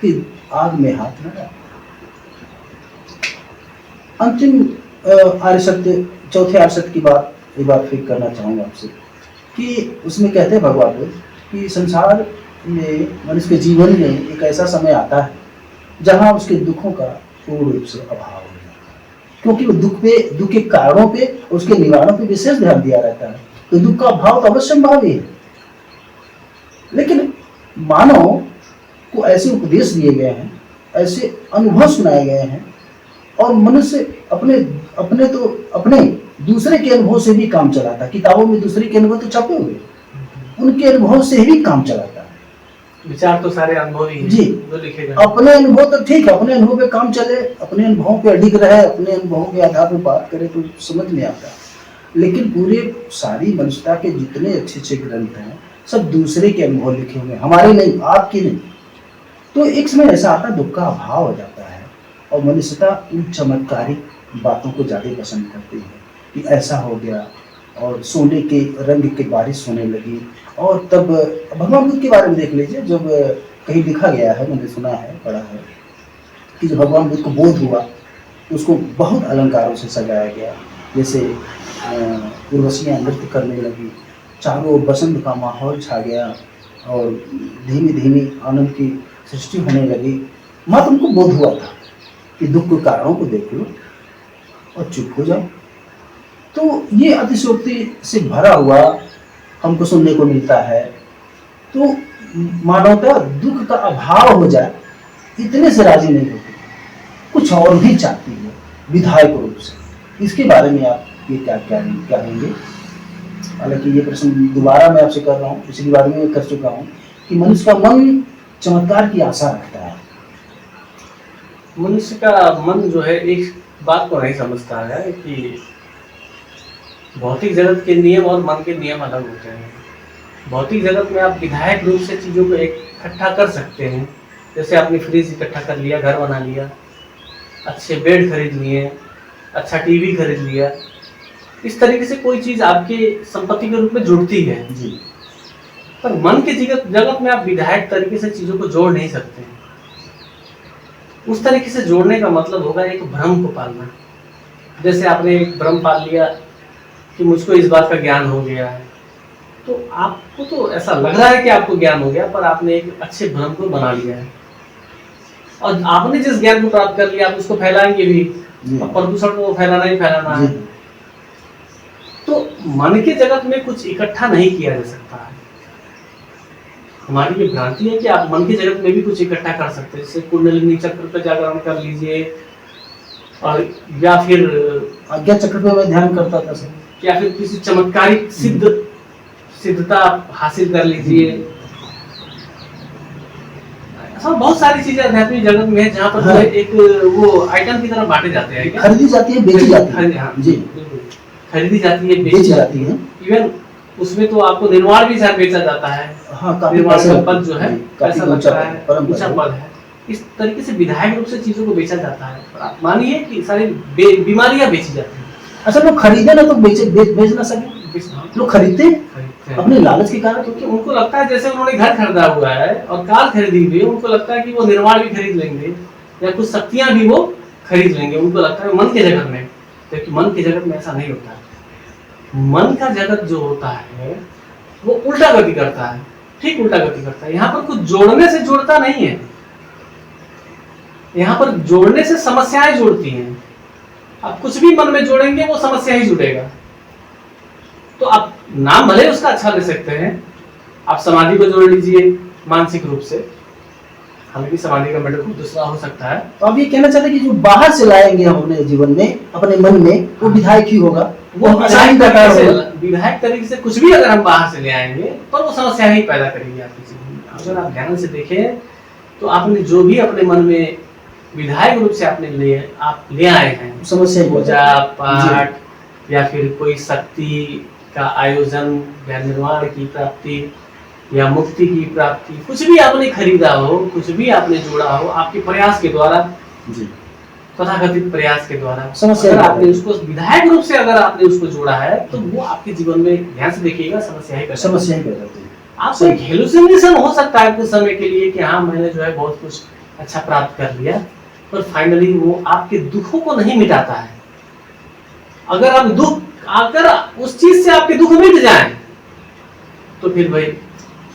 [SPEAKER 1] कि आग में हाथ न डालें। अंतिम आर्य सत्य, चौथे आर्य सत्य की बात एक बार फिर करना चाहूँगा आपसे कि उसमें कहते हैं भगवान बुद्ध कि संसार में मनुष्य के जीवन में एक ऐसा समय आता है जहाँ उसके दुखों का पूर्ण रूप से अभाव हो जाता है, क्योंकि वो दुख के कारणों पे, उसके निवारणों पे विशेष ध्यान दिया रहता है। तो दुख का अभाव तो अवश्य संभावी है, लेकिन मानव को ऐसे उपदेश दिए गए हैं, ऐसे अनुभव सुनाए गए हैं, और मनुष्य अपने दूसरे के अनुभव से भी काम चलाता है। किताबों में दूसरे के अनुभव तो छपे हुए, उनके अनुभव से भी काम चलाता है।
[SPEAKER 2] विचार तो सारे अनुभव ही
[SPEAKER 1] जी,
[SPEAKER 2] जो लिखे गए।
[SPEAKER 1] अपने अनुभव तो ठीक है, अपने अनुभव पे काम चले, अपने अनुभवों पे अडिग रहे, अपने अनुभवों के आधार पर बात करे तो समझ में आता है। लेकिन पूरे सारी मनुष्यता के जितने अच्छे अच्छे ग्रंथ हैं सब दूसरे के अनुभव लिखे हुए, हमारे नहीं, आपके नहीं। तो एक समय ऐसा आता है दुख का अभाव हो जाता है, और मनुष्यता इन चमत्कारिक बातों को ज़्यादा पसंद करती है कि ऐसा हो गया, और सोने के रंग की बारिश होने लगी। और तब भगवान बुद्ध के बारे में देख लीजिए, जब कहीं लिखा गया है, मैंने सुना है, पढ़ा है कि जब भगवान बुद्ध को बोध हुआ तो उसको बहुत अलंकारों से सजाया गया। जैसे उर्वशियाँ नृत्य करने लगी, चारों ओर बसंत का माहौल छा गया, और धीमी धीमी आनंद की सृष्टि होने लगी। मात्र उनको बोध हुआ था कि दुख के कारणों को देख लो और चुप हो जाओ। तो ये अतिशयोक्ति से भरा हुआ हमको सुनने को मिलता है। तो मानवता दुख का अभाव हो जाए इतने से राजी नहीं होती, कुछ और भी चाहती है विधायक रूप से। इसके बारे में आप ये क्या कहेंगे? हालांकि ये प्रश्न दोबारा मैं आपसे कर रहा हूँ, पिछली बार में मैं कर चुका हूँ कि मनुष्य का मन चमत्कार की आशा रखता है।
[SPEAKER 2] मनुष्य का मन जो है एक बात को नहीं समझता है कि भौतिक जगत के नियम और मन के नियम अलग होते हैं। भौतिक जगत में आप विधायक रूप से चीज़ों को इकट्ठा कर सकते हैं, जैसे आपने फ्रिज इकट्ठा कर लिया, घर बना लिया, अच्छे बेड खरीद लिए, अच्छा टीवी खरीद लिया। इस तरीके से कोई चीज़ आपके संपत्ति के रूप में जुड़ती है
[SPEAKER 1] जी।
[SPEAKER 2] पर मन के जगत में आप विधायक तरीके से चीज़ों को जोड़ नहीं सकते। उस तरीके से जोड़ने का मतलब होगा एक भ्रम को पालना। जैसे आपने एक भ्रम पाल लिया कि मुझको इस बात का ज्ञान हो गया है, तो आपको तो ऐसा लग रहा है कि आपको ज्ञान हो गया, पर आपने एक अच्छे भ्रम को बना लिया है, और आपने जिस ज्ञान को प्राप्त कर लिया आप उसको फैलाएंगे भी, और प्रदूषण को फैलाना ही फैलाना है। तो मन के जगत में कुछ इकट्ठा नहीं किया जा सकता है। हमारी ये भ्रांति है कि आप मन के जगत में भी कुछ इकट्ठा कर सकते हैं, जैसे कुंडलिनी चक्र पर जागरण कर लीजिए, और या फिर
[SPEAKER 1] आज्ञा चक्र पे मैं ध्यान करता था सर,
[SPEAKER 2] या फिर किसी चमत्कारिक सिद्धता हासिल कर लीजिए। ऐसा बहुत सारी चीजें आध्यात्मिक जगत में है जहाँ पर
[SPEAKER 1] हाँ।
[SPEAKER 2] एक वो आइटम की तरह बांटे जाते हैं,
[SPEAKER 1] खरीदी जाती है, बेची जाती है।
[SPEAKER 2] हाँ
[SPEAKER 1] जी,
[SPEAKER 2] खरीदी जाती है,
[SPEAKER 1] बेची जाती है।
[SPEAKER 2] इवन उसमें तो आपको निर्वाण भी शायद बेचा जाता है।
[SPEAKER 1] हाँ, काफी
[SPEAKER 2] निर्वाण
[SPEAKER 1] पैसा
[SPEAKER 2] का पद जो है
[SPEAKER 1] काफी
[SPEAKER 2] पैसा
[SPEAKER 1] ऊंचा
[SPEAKER 2] लगता है,
[SPEAKER 1] परम
[SPEAKER 2] ऊंचा पद है। इस तरीके से विधायक रूप से चीजों को बेचा जाता है। पर आप मानिए कि सारी बीमारियां बेची जाती हैं।
[SPEAKER 1] अच्छा, लोग खरीदे ना तो बेच ना सके, लोग खरीदते हैं अपने लालच के कारण,
[SPEAKER 2] क्योंकि उनको लगता है जैसे उन्होंने घर खरीदा हुआ है और कार खरीदी हुई है, उनको लगता है कि वो निर्वाण भी खरीद लेंगे या कुछ शक्तियां भी वो खरीद लेंगे। उनको लगता है मन के जगत में, क्योंकि मन के जगत में ऐसा नहीं होता है। मन का जगत जो होता है वो उल्टा गति करता है, ठीक उल्टा गति करता है। यहाँ पर कुछ जोड़ने से जोड़ता नहीं है। यहाँ पर जोड़ने से समस्याएं जुड़ती हैं। आप कुछ भी मन में जोड़ेंगे वो समस्या ही जुड़ेगा। तो आप नाम भले उसका अच्छा ले सकते हैं, आप समाधि को जोड़ लीजिए मानसिक रूप से, हालांकि समाधि का मैटर कुछ दूसरा हो सकता है।
[SPEAKER 1] तो आप ये कहना चाहते हैं कि जो बाहर से लाएंगे हम अपने जीवन में, अपने मन में, वो विधायक ही होगा, वो आसानी का कारण होगा।
[SPEAKER 2] विधायक तरीके से कुछ भी अगर हम बाहर से ले आएंगे तो वो समस्या ही पैदा करेगी आपके जीवन में। अगर आप ध्यान से देखें तो आपने जो भी अपने मन में विधायक रूप से आपने आप ले आए हैं,
[SPEAKER 1] समस्या
[SPEAKER 2] पूजा पाठ या फिर कोई शक्ति का आयोजन या निर्वाण की प्राप्ति या मुक्ति की प्राप्ति, कुछ भी आपने खरीदा हो, कुछ भी आपने जोड़ा हो आपके प्रयास के द्वारा, तथाकथित प्रयास के द्वारा,
[SPEAKER 1] समस्या
[SPEAKER 2] अगर आपने उसको विधायक रूप से अगर आपने उसको जोड़ा है तो वो आपके जीवन में, ध्यान से देखिएगा, समस्या ही पैदा करती है। आपको एक हेलुसिनेशन हो सकता है कुछ समय के लिए कि हाँ मैंने जो है बहुत कुछ अच्छा प्राप्त कर लिया, पर फाइनली वो आपके दुखों को नहीं मिटाता है। अगर उस चीज से आपके दुख मिट जाए तो फिर भाई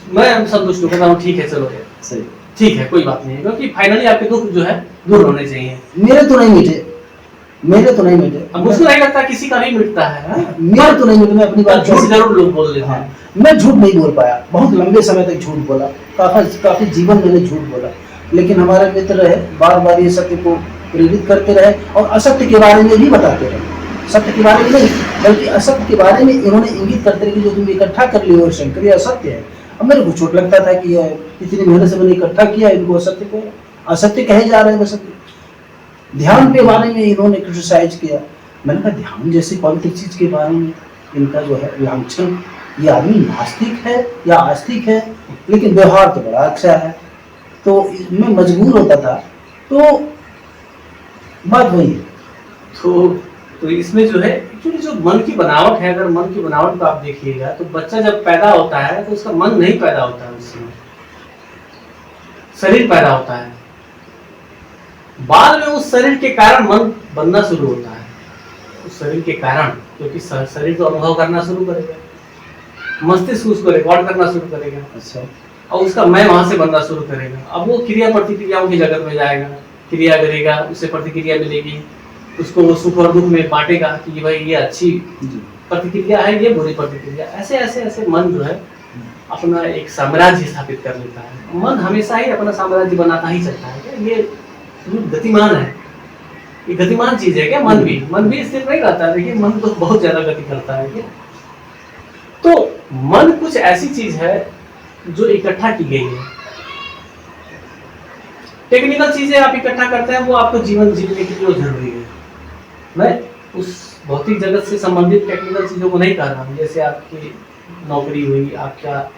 [SPEAKER 2] मैं संतुष्ट हो कहता हूँ, ठीक है चलो
[SPEAKER 1] सही,
[SPEAKER 2] ठीक है कोई बात नहीं है, क्योंकि फाइनली आपके दुख जो है दूर होने चाहिए।
[SPEAKER 1] मेरे तो नहीं मिटे।
[SPEAKER 2] अब मुझको नहीं लगता किसी का भी मिटता है।
[SPEAKER 1] मेरे तो नहीं मिटे। मैं अपनी बात
[SPEAKER 2] झूठ जरूर लोग बोल देते हैं।
[SPEAKER 1] मैं झूठ नहीं बोल पाया, बहुत लंबे समय तक झूठ बोला, काफी जीवन मैंने झूठ बोला, लेकिन हमारे मित्र रहे, बार बार ये सत्य को प्रेरित करते रहे और असत्य के बारे में भी बताते रहे। सत्य के बारे में नहीं बल्कि असत्य के बारे में इन्होंने इंगित करते रहे कि जो तुम इकट्ठा कर लियो शंकर ये असत्य है। अब मेरे को चोट लगता था कि इतनी मेहनत से मैंने इकट्ठा किया, इनको असत्य कहे जा रहे हैं। असत्य ध्यान के बारे में इन्होंने क्रिटिसाइज किया। मैंने कहा ध्यान जैसी पवित्र चीज के बारे में इनका जो है लांछन, ये आदमी नास्तिक है या आस्तिक है, लेकिन व्यवहार तो बड़ा अच्छा है। तो मैं मजबूर होता था। तो बात वही है।
[SPEAKER 2] तो इसमें जो है एक्चुअली जो मन की बनावट है, अगर मन की बनावट को आप देखिएगा तो बच्चा जब पैदा होता है तो उसका मन नहीं पैदा होता है, उसमें शरीर पैदा होता है। बाद में उस शरीर के कारण मन बनना शुरू होता है, उस शरीर के कारण, क्योंकि शरीर तो अनुभव करना शुरू करेगा, मस्तिष्क उसको रिकॉर्ड करना शुरू करेगा। अच्छा। और उसका मैं वहां से बनना शुरू करेगा। अब वो क्रिया प्रतिक्रियाओं की जगत में जाएगा, क्रिया करेगा, उससे प्रतिक्रिया मिलेगी, उसको वो सुख और दुख में बांटेगा कि भाई ये अच्छी प्रतिक्रिया है, ये बुरी प्रतिक्रिया। ऐसे ऐसे ऐसे मन जो है अपना एक साम्राज्य स्थापित कर लेता है। मन हमेशा ही अपना साम्राज्य बनाता ही चलता है। ये गतिमान है, ये गतिमान चीज है क्या? मन भी स्थिर नहीं रहता है। देखिए मन तो बहुत ज्यादा गति करता है क्या? तो मन कुछ ऐसी चीज है जो इकट्ठा की गई है। टेक्निकल चीजें आप इकट्ठा करते हैं, वो आपको जीवन जीने के लिए जरूरी है। मैं उस भौतिक जगत से संबंधित टेक्निकल चीजों को नहीं कर रहा हूँ, जैसे आपकी नौकरी हुई, आपका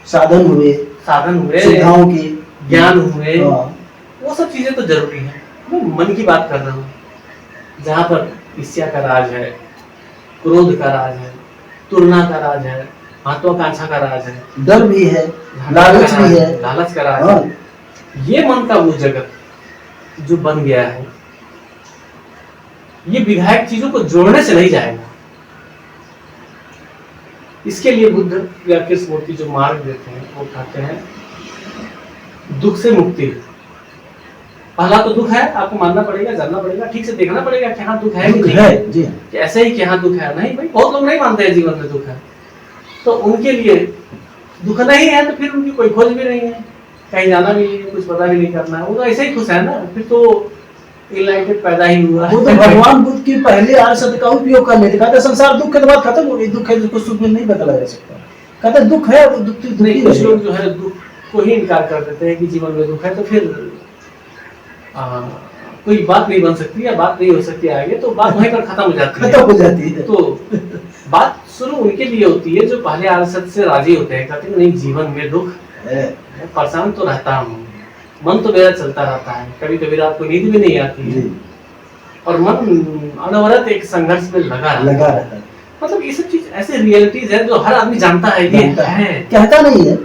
[SPEAKER 1] साधन हुए, सुविधाओं के
[SPEAKER 2] ज्ञान हुए, वो सब चीजें तो जरूरी है। मैं मन की बात कर रहा हूँ, जहाँ पर ईर्ष्या का राज है, क्रोध का राज है, तुलना का राज है, महत्वाकांक्षा का राज है,
[SPEAKER 1] डर भी है, लालच भी है,
[SPEAKER 2] लालच का राज है। ये मन का वो जगत जो बन गया है, ये विधायक चीजों को जोड़ने से नहीं जाएगा। इसके लिए बुद्ध या कृष्णमूर्ति जो मार्ग देते हैं वो कहते हैं दुख से मुक्ति। पहला तो दुख है, आपको मानना पड़ेगा, जानना पड़ेगा, ठीक से देखना पड़ेगा कि हाँ दुख है कि नहीं है। जी कि ऐसे ही कि हाँ दुख है, नहीं भाई, बहुत लोग नहीं मानते हैं जीवन में दुख है। तो उनके लिए दुख नहीं है तो फिर उनकी कोई खोज भी नहीं है, कहीं जाना भी नहीं है, कुछ पता भी नहीं करना है, वो तो ऐसे ही खुश है ना। फिर तो इनलाइटेड पैदा ही हुआ। वो तो
[SPEAKER 1] भगवान बुद्ध की पहले आर्य शब्द का उपयोग कर लेते, कहते संसार दुख के बाद खत्म हो गई, दुख है जिसको सुख में नहीं बदला जा सकता, कहते दुख है वो दुख नहीं। कुछ लोग जो है दुख को ही इनकार कर देते हैं कि जीवन में दुख है तो फिर कोई बात नहीं बन सकती या बात नहीं हो सकती आगे, तो बात वहीं पर खत्म हो जाती है। तो बात शुरू उनके लिए होती है जो पहले आर्य शब्द से राजी होते हैं, कहते हैं नहीं जीवन में दुख है, परेशान तो रहता हूँ, मन तो मेरा चलता रहता है, कभी कभी रात को नींद भी नहीं आती है और मन अनवरत एक संघर्ष में लगा रहता है। मतलब ये सब चीज ऐसे रियलिटीज है जो हर आदमी जानता है, ये है, कहता नहीं है।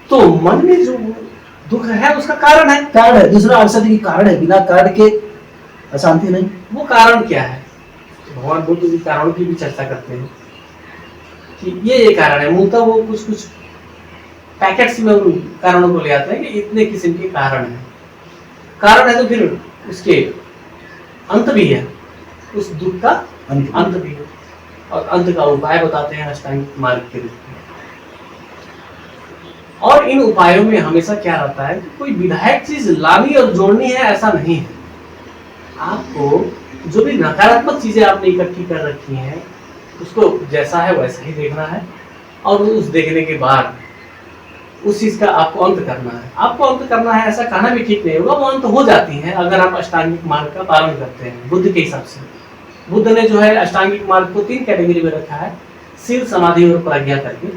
[SPEAKER 1] तो मन में जो दुख है उसका कारण है, दूसरा अवसर की कारण है, बिना कारण के अशांति नहीं। वो कारण क्या है? भगवान बुद्ध भी कारणों की भी चर्चा करते हैं कि ये कारण है। मूलतः वो कुछ पैकेट्स में उन कारणों को ले आते हैं कि इतने किस्म के कारण हैं।
[SPEAKER 2] कारण है तो फिर उसके अंत भी है, उस दुख का अंत भी है, और अंत का उपाय बताते हैं अष्टांगिक मार्ग के रूप में। और इन उपायों में हमेशा क्या रहता है कि कोई विधायक चीज लानी और जोड़नी है ऐसा नहीं है। आपको जो भी नकारात्मक चीजें आपने इकट्ठी कर रखी हैं उसको जैसा है वैसा ही देखना है, और उस देखने के बाद उस चीज का आपको अंत करना है। आपको अंत करना है ऐसा कहना भी ठीक नहीं होगा, वो अंत हो जाती है अगर आप अष्टांगिक मार्ग का पालन करते हैं बुद्ध के हिसाब से। बुद्ध ने जो है अष्टांगिक मार्ग को 3 कैटेगरी में रखा है, शील, समाधि और प्रज्ञा करके।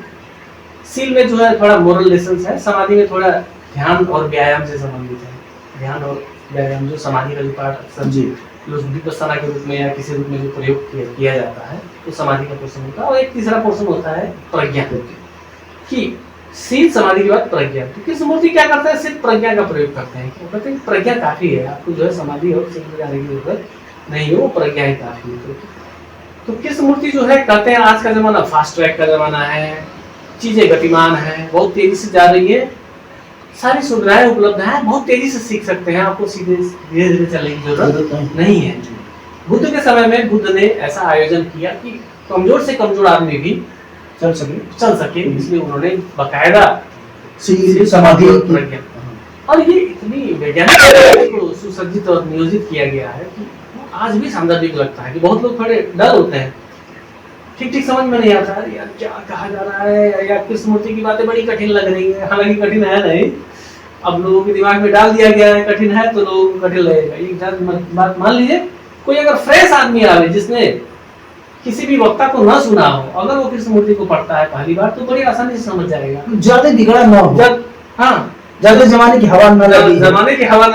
[SPEAKER 2] शील में जो है थोड़ा मोरल लेसन है, समाधि में थोड़ा ध्यान और व्यायाम से संबंधित है। ध्यान और व्यायाम जो समाधि का जो पार्ट अक्सर विपस्सना के रूप में या किसी रूप में जो प्रयोग किया जाता है तो समाधि का पोर्शन होता है। और एक तीसरा पोर्शन होता है प्रज्ञा कि शील समाधि के बाद प्रज्ञा। तो किस मूर्ति क्या करता है, सिर्फ प्रज्ञा का प्रयोग करते हैं। क्या कहते हैं प्रज्ञा काफी है, आपको जो है समाधि और शील में जाने की जरूरत नहीं है, वो प्रज्ञा ही काफी है। तो किस मूर्ति जो है कहते हैं आज का जमाना फास्ट ट्रैक का जमाना है, चीजें गतिमान है, बहुत तेजी से जा रही है, सारी सुविधाएं उपलब्ध हैं, बहुत तेजी से सीख सकते हैं, आपको सीधे धीरे धीरे चलने की जरूरत नहीं है। बुद्ध के समय में बुद्ध ने ऐसा आयोजन किया कि कमजोर से कमजोर आदमी भी चल सके, इसलिए उन्होंने बकायदा समाधि प्रज्ञा, और ये इतनी वैज्ञानिक सुसज्जित और नियोजित किया गया है कि आज भी सांदर्भिक लगता है कि बहुत लोग थोड़े डर होते हैं, ठीक समझ में नहीं आता है यार क्या कहा जा रहा है, या किस मूर्ति की बातें बड़ी कठिन लग रही है। हालांकि कठिन है नहीं, अब लोगों के दिमाग में डाल दिया गया है कठिन है तो लोगों को कठिन लगेगा। एक बात मान लीजिए, कोई अगर फ्रेश आदमी आवे जिसने किसी भी वक्ता को ना सुना हो, अगर वो कृष्ण मूर्ति को पढ़ता है पहली बार तो बड़ी आसानी से समझ जाएगा,
[SPEAKER 1] ज्यादा बिगड़ा ना हो, ज्यादा जमाने की हवा न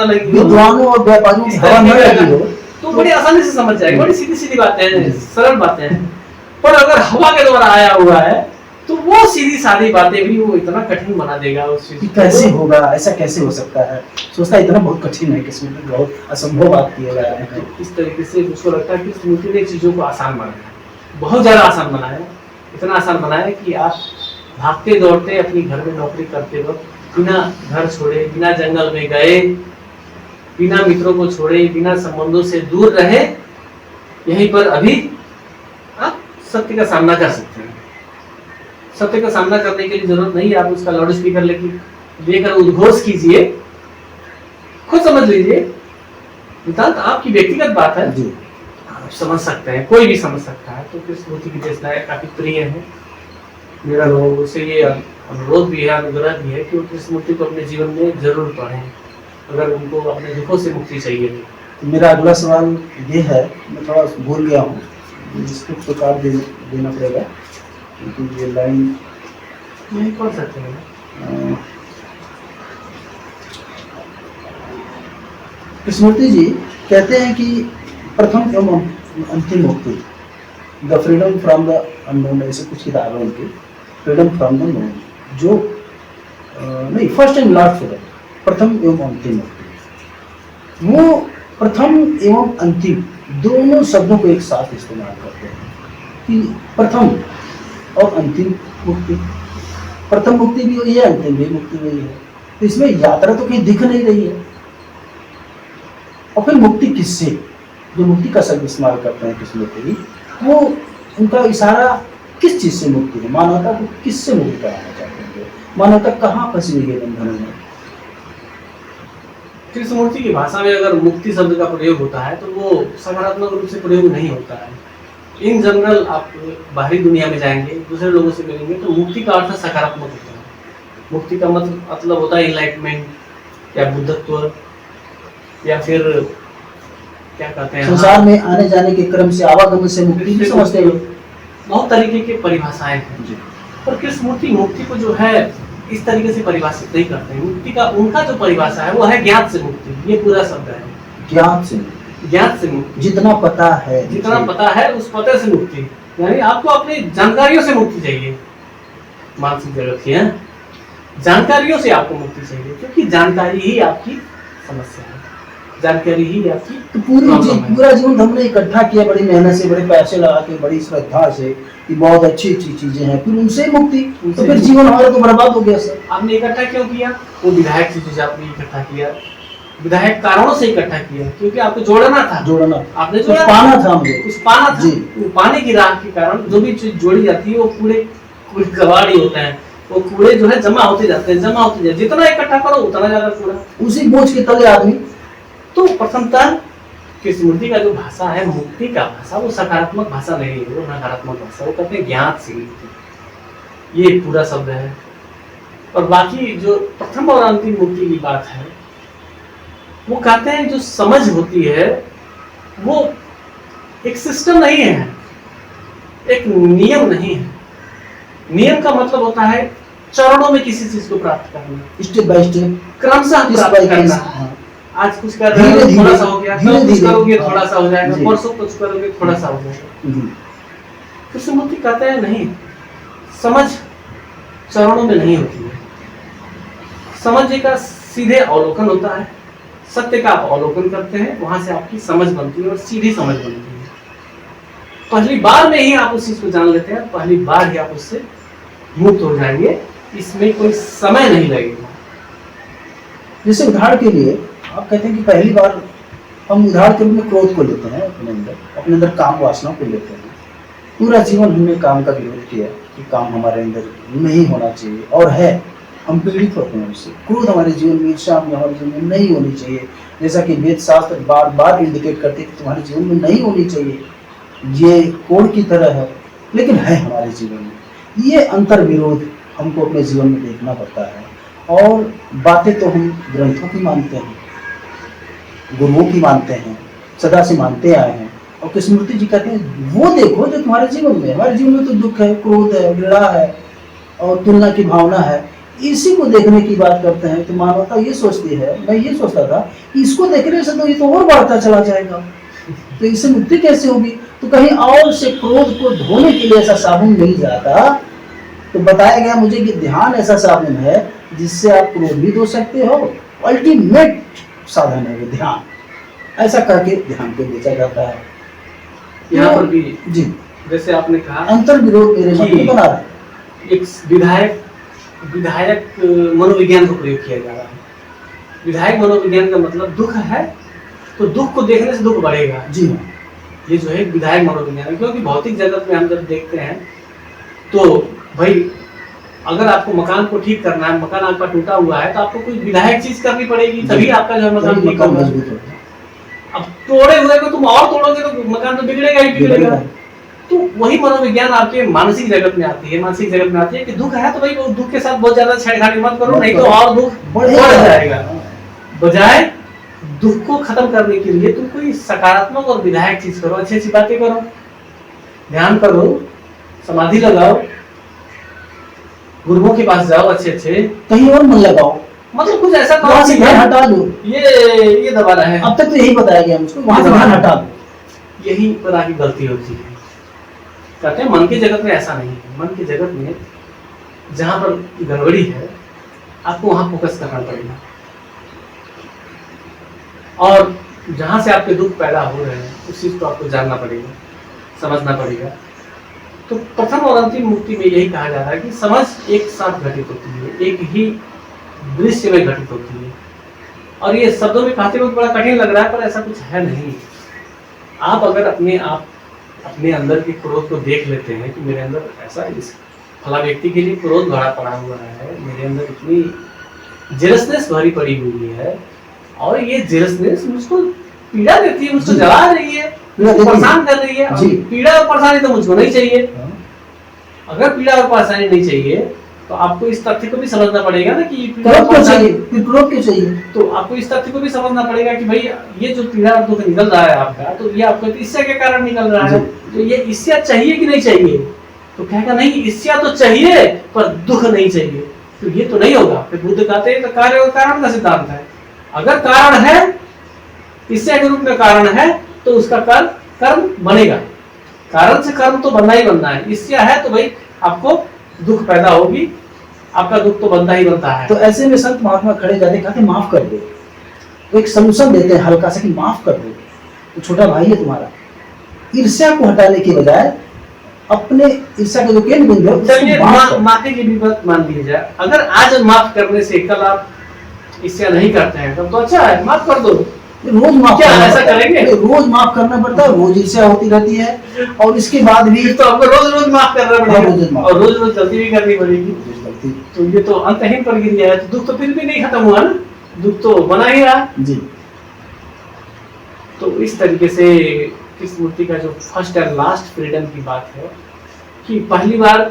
[SPEAKER 1] लगी, विद्वानों और व्यापारियों की हवा न लगी हो
[SPEAKER 2] तो बड़ी आसानी से समझ जाएगा। बड़ी सीधी सीधी बातें हैं, सरल बातें हैं। पर अगर हवा के द्वारा आया हुआ है तो वो सीधी सादी बातें भी वो इतना कठिन बना देगा उस चीज।
[SPEAKER 1] कैसे होगा, ऐसा कैसे हो सकता है, सोचता है इतना बहुत कठिन है, किस्मत में बहुत असंभव बात किया गया है।
[SPEAKER 2] तो इस तरीके से उसको लगता है कि इस मूर्ति ने चीजों को आसान बनाया, बहुत ज्यादा आसान बनाया, इतना आसान बनाया कि आप भागते दौड़ते अपनी घर में नौकरी करते वक्त बिना घर छोड़े, बिना जंगल में गए, बिना मित्रों को छोड़े, बिना संबंधों से दूर रहे, यहीं पर अभी आप सत्य का सामना कर सकते हैं। सत्य का सामना करने के लिए जरूरत नहीं है आप उसका लाउड स्पीकर लेकर उद्घोष कीजिए, खुद समझ लीजिए। नितांत आपकी व्यक्तिगत बात है, आप समझ सकते हैं, कोई भी समझ सकता है। तो कृष्ण मूर्ति की देशनाएं काफी प्रिय है। मेरा लोगों से ये अनुरोध भी है, अनुग्रह भी है कि वो कृष्ण मूर्ति को अपने जीवन में जरूर पढ़ें अगर उनको अपने दुखों से मुक्ति चाहिए तो।
[SPEAKER 1] मेरा अगला सवाल ये है, मैं थोड़ा भूल गया हूँ, स्क्रिप्ट तो काट देना पड़ेगा क्योंकि ये लाइन
[SPEAKER 2] नहीं पढ़ सकते हैं।
[SPEAKER 1] कृष्णमूर्ति जी कहते हैं कि प्रथम एवं अंतिम मुक्ति, the freedom from the unknown, ऐसे कुछ किताब है उनकी, फ्रीडम फ्रॉम द नोन, जो नहीं फर्स्ट एंड लास्ट फ्रीडम, प्रथम एवं अंतिम मुक्ति। वो प्रथम एवं अंतिम दोनों शब्दों को एक साथ इस्तेमाल करते हैं कि प्रथम और अंतिम मुक्ति, प्रथम मुक्ति भी वही है, अंतिम भी मुक्ति वही है। तो इसमें यात्रा तो कहीं दिख नहीं रही है। और फिर मुक्ति किससे, जो मुक्ति का शब्द इस्तेमाल करते हैं कृष्णमूर्ति, वो उनका इशारा किस चीज से मुक्ति है, मानवता को किससे मुक्त कराना चाहते हैं, मानवता कहाँ फंसी हुई है बंधनों में।
[SPEAKER 2] कृष्णमूर्ति की भाषा में अगर मुक्ति शब्द का प्रयोग होता है तो वो सकारात्मक रूप से प्रयोग नहीं होता है। इन जनरल आप बाहरी दुनिया में जाएंगे, दूसरे लोगों से मिलेंगे तो मुक्ति का अर्थ सकारात्मक होता है। मुक्ति का मतलब होता है इनलाइटमेंट या बुद्धत्व, या फिर क्या कहते हैं,
[SPEAKER 1] संसार में आने जाने के क्रम से, आवागमन से मुक्ति भी समझते हैं।
[SPEAKER 2] बहुत तरीके की परिभाषाएं हैं, पर कृष्णमूर्ति मुक्ति को जो है इस तरीके से परिभाषित नहीं करते हैं। मुक्ति का उनका जो परिभाषा है वो है ज्ञात से मुक्ति, ये पूरा शब्द है, ज्ञात से मुक्ति। जितना पता है उस पते से मुक्ति, यानी आपको अपनी जानकारियों से मुक्ति चाहिए। मानसिक जगत की है, जानकारियों से आपको मुक्ति चाहिए, क्योंकि जानकारी ही आपकी समस्या है, जानकारी ही आपकी
[SPEAKER 1] तो पूरा जीवन हमने इकट्ठा किया बड़ी मेहनत से, बड़े पैसे लगा के, बड़ी श्रद्धा से कि बहुत अच्छी चीजें हैं, फिर उनसे मुक्ति, तो फिर जीवन हमारा तो बर्बाद हो गया सर।
[SPEAKER 2] आपने इकट्ठा क्यों किया? वो विधायक से चीज आपने इकट्ठा किया, विधायक कारणों से इकट्ठा किया, क्योंकि आपको जोड़ना था,
[SPEAKER 1] जोड़ना,
[SPEAKER 2] आपने
[SPEAKER 1] कुछ
[SPEAKER 2] जोड़ा,
[SPEAKER 1] पाना था मुझे,
[SPEAKER 2] कुछ पाना था।
[SPEAKER 1] जी।
[SPEAKER 2] वो पाने की राह के कारण जो भी चीज जोड़ी जाती है वो पूरे कबाड़ ही होते हैं, वो कूड़े जो है जमा होते जाते हैं, जमा होते जाते, जितना इकट्ठा करो उतना ज्यादा कूड़ा,
[SPEAKER 1] उसी बोझ के तले आदमी।
[SPEAKER 2] तो प्रथमतः कृष्णमूर्ति का जो भाषा है, मुक्ति का भाषा, वो सकारात्मक भाषा नहीं है, वो नकारात्मक भाषा, वो कहते हैं ज्ञात से मुक्ति, ये पूरा शब्द है। और बाकी जो प्रथम और अंतिम मुक्ति की बात है, वो कहते हैं जो समझ होती है वो एक सिस्टम नहीं है, एक नियम नहीं है। नियम का मतलब होता है चरणों में किसी चीज को प्राप्त करना,
[SPEAKER 1] स्टेप बाय स्टेप,
[SPEAKER 2] क्रमशः प्राप्त करना।
[SPEAKER 1] हाँ।
[SPEAKER 2] आज कुछ कर रहे हो थोड़ा सा हो गया, कल कुछ करोगे थोड़ा सा हो जाएगा,
[SPEAKER 1] जी।
[SPEAKER 2] परसों कुछ करोगे थोड़ा सा हो जाएगा।
[SPEAKER 1] जी।
[SPEAKER 2] कृष्णमूर्ति कहते हैं नहीं, समझ चरणों में नहीं होती है। समझ का सीधे अवलोकन होता है, सत्य का आप अवलोकन करते हैं, वहां से आपकी समझ बनती है और सीधी समझ बनती है। पहली बार में ही आप उस चीज को जान लेते हैं, पहली बार ही आप उससे मुक्त हो जाएंगे, इसमें कोई समय नहीं लगेगा।
[SPEAKER 1] जैसे उदाहरण के लिए आप कहते हैं कि पहली बार हम उदाहरण के रूप में क्रोध को लेते हैं, अपने अंदर काम वासना को लेते हैं। पूरा जीवन हमने काम का विरोध किया कि काम हमारे अंदर नहीं होना चाहिए, और है, हम पीड़ित होते हैं उससे। क्रोध हमारे जीवन में, ईर्ष्या हमारे जीवन में नहीं होनी चाहिए, जैसा कि वेद शास्त्र बार बार इंडिकेट करते हैं कि तुम्हारे जीवन में नहीं होनी चाहिए, ये कोड की तरह है, लेकिन है हमारे जीवन में। ये अंतर विरोध हमको अपने जीवन में देखना पड़ता है। और बातें तो हम ग्रंथों की मानते हैं, गुरुओं की मानते हैं, सदा से मानते आए हैं। और कृष्णमूर्ति जी कहते हैं वो देखो जो तुम्हारे जीवन में, हमारे जीवन में तो दुख है, क्रोध है, घृणा है और तुलना की भावना है, इसी को देखने की बात करते हैं। तो मानवता ये सोचती है, मैं ये सोचता था इसको देखने से तो ये तो और बढ़ता चला जाएगा, तो इससे मुक्ति कैसे होगी? तो कहीं और से क्रोध को धोने के लिए ऐसा साबुन मिल जाता तो बताया गया मुझे कि ध्यान ऐसा साबुन है जिससे आप क्रोध भी धो सकते हो, अल्टीमेट साधन है वो ध्यान, ऐसा करके ध्यान को बेचा जाता है।
[SPEAKER 2] यहाँ पर भी
[SPEAKER 1] जी,
[SPEAKER 2] जैसे आपने कहा
[SPEAKER 1] अंतर विरोध मेरे मन में बना रहा है।
[SPEAKER 2] एक विधायक मनोविज्ञान का प्रयोग किया जा रहा है। विधायक मनोविज्ञान का मतलब दुख है तो दुख को देखने से दुख बढ़ेगा।
[SPEAKER 1] जी हाँ,
[SPEAKER 2] ये जो है विधायक मनोविज्ञान है, क्योंकि भौतिक जगत में हम जब देखते हैं तो भाई अगर आपको मकान को ठीक करना है, मकान आपका टूटा हुआ है, तो आपको कोई विधायक चीज करनी पड़ेगी, तभी आपका जो है मकान ठीक होगा। अब तोड़े हुए को तुम और तोड़ोगे तो मकान तो बिगड़ेगा ही बिगड़ेगा। तो वही मनोविज्ञान आपके मानसिक जगत में आती है। मानसिक जगत में आती है कि दुख है तो भाई वो दुख के साथ बहुत ज्यादा छेड़खानी मत करो, नहीं तो और दुख बढ़ जाएगा। बजाय दुख को खत्म करने के लिए तुम कोई सकारात्मक और विधायक चीज करो, अच्छी अच्छी बातें करो, ध्यान करो, समाधि लगाओ, गुरुओं के पास जाओ, अच्छे अच्छे कहीं और मन लगाओ, मतलब कुछ ऐसा करो
[SPEAKER 1] से ध्यान हटा दो।
[SPEAKER 2] ये दबाना है।
[SPEAKER 1] अब तक तो यही बताया गया मुझको, वहां से ध्यान हटा दो।
[SPEAKER 2] यही पर आगे गलती होती है। कहते हैं मन के जगत में ऐसा नहीं है। मन के जगत में जहां पर गड़बड़ी है आपको वहां फोकस करना पड़ेगा, और जहां से आपके दुख पैदा हो रहे हैं उस चीज को आपको जानना पड़ेगा, समझना पड़ेगा। तो प्रथम और अंतिम मुक्ति में यही कहा जा रहा है कि समझ एक साथ घटित होती है, एक ही दृश्य में घटित होती है। और ये शब्दों में कहते वक्त बड़ा कठिन लग रहा है, पर ऐसा कुछ है नहीं। आप अगर अपने अंदर के क्रोध को देख लेते हैं कि मेरे अंदर ऐसा, इस फला व्यक्ति के लिए क्रोध भरा पड़ा हुआ है, मेरे अंदर इतनी जेलसनेस भरी पड़ी हुई है, और ये जेलसनेस मुझको पीड़ा देती है, मुझको जला रही है, मुझको परेशान कर रही है। पीड़ा और परेशानी तो मुझको नहीं चाहिए। अगर पीड़ा और परेशानी नहीं चाहिए तो आपको इस तथ्य को भी समझना पड़ेगा ना कि क्रोध क्यों चाहिए। तो आपको इस तथ्य को भी समझना पड़ेगा कि भाई ये जो पीड़ा और दुख निकल रहा है आपका, तो ये आपको ईर्ष्या के कारण निकल रहा है, तो ये ईर्ष्या चाहिए कि नहीं चाहिए? तो कहेगा नहीं, ईर्ष्या तो चाहिए पर दुख नहीं चाहिए, तो ये तो नहीं होगा। फिर बुद्ध कहते हैं तो कार्य और कारण का सिद्धांत है। अगर कारण है, ईर्ष्या के रूप में कारण है, तो उसका कर्म बनेगा। कारण से कर्म तो बनना ही बनना है। ईर्ष्या है तो भाई आपको दुख पैदा होगी, आपका दुख तो बनता ही बनता है।
[SPEAKER 1] तो ऐसे में संत महात्मा खड़े जाते कहते माफ कर दो, तो एक सलूशन देते हैं हल्का सा कि माफ कर दो, तो छोटा भाई है तुम्हारा। ईर्ष्या को हटाने के बजाय अपने ईर्ष्या के जो केंद्र बिंदु है,
[SPEAKER 2] माफी की भी बात मान ली जाए। अगर आज माफ करने से कल आप इससे नहीं करते हैं तब तो अच्छा है, माफ कर दो।
[SPEAKER 1] रोज माफ
[SPEAKER 2] क्या
[SPEAKER 1] करना
[SPEAKER 2] ऐसा
[SPEAKER 1] पड़ता है।
[SPEAKER 2] करेंगे?
[SPEAKER 1] रोज माफ करना पड़ता है, रोज ईर्ष्या होती रहती है और इसके बाद भी
[SPEAKER 2] फिर तो आपको रोज रोज माफ करना
[SPEAKER 1] हाँ, रोज
[SPEAKER 2] पड़ेगा
[SPEAKER 1] माफ।
[SPEAKER 2] और रोज रोज गलती भी करनी पड़ेगी।
[SPEAKER 1] गलती
[SPEAKER 2] तो ये तो अंतहीन प्रक्रिया है, तो दुख तो फिर भी नहीं खत्म हुआ ना, दुख तो बना ही रहा।
[SPEAKER 1] जी
[SPEAKER 2] तो इस तरीके से कृष्णमूर्ति का जो फर्स्ट एंड लास्ट फ्रीडम की बात है कि पहली बार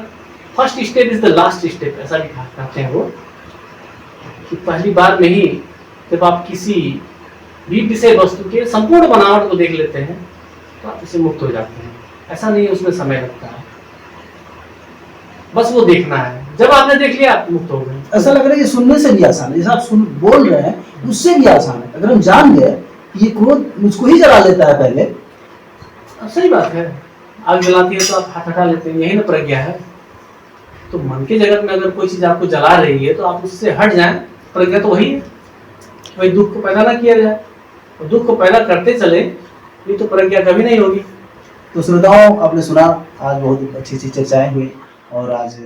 [SPEAKER 2] first step is the last step, ऐसा भी कहते हैं वो, कि पहली बार में ही जब आप किसी भी विषय वस्तु के संपूर्ण बनावट को देख लेते हैं तो आप इससे मुक्त हो जाते हैं। ऐसा नहीं है उसमें समय लगता है, बस वो देखना है, जब आपने देख लिया आप मुक्त हो गए।
[SPEAKER 1] ऐसा लग रहा है ये सुनने से भी आसान है, जैसे आप सुन बोल रहे हैं उससे भी आसान है। अगर हम जान गए कि ये क्रोध मुझको ही जला लेता है पहले,
[SPEAKER 2] अब सही बात है, आग जलाती है तो आप हाथ हटा लेते हैं, यही ना प्रज्ञा है। तो मन के जगत में अगर कोई चीज आपको जला रही है तो आप उससे हट जाएं, प्रज्ञा तो वही है, वही दुख को पैदा ना किया जाए, और दुख को पैदा करते चले, ये तो प्रज्ञा कभी नहीं होगी।
[SPEAKER 1] तो श्रोताओं आपने सुना, आज बहुत अच्छी अच्छी चर्चाएं हुई और आज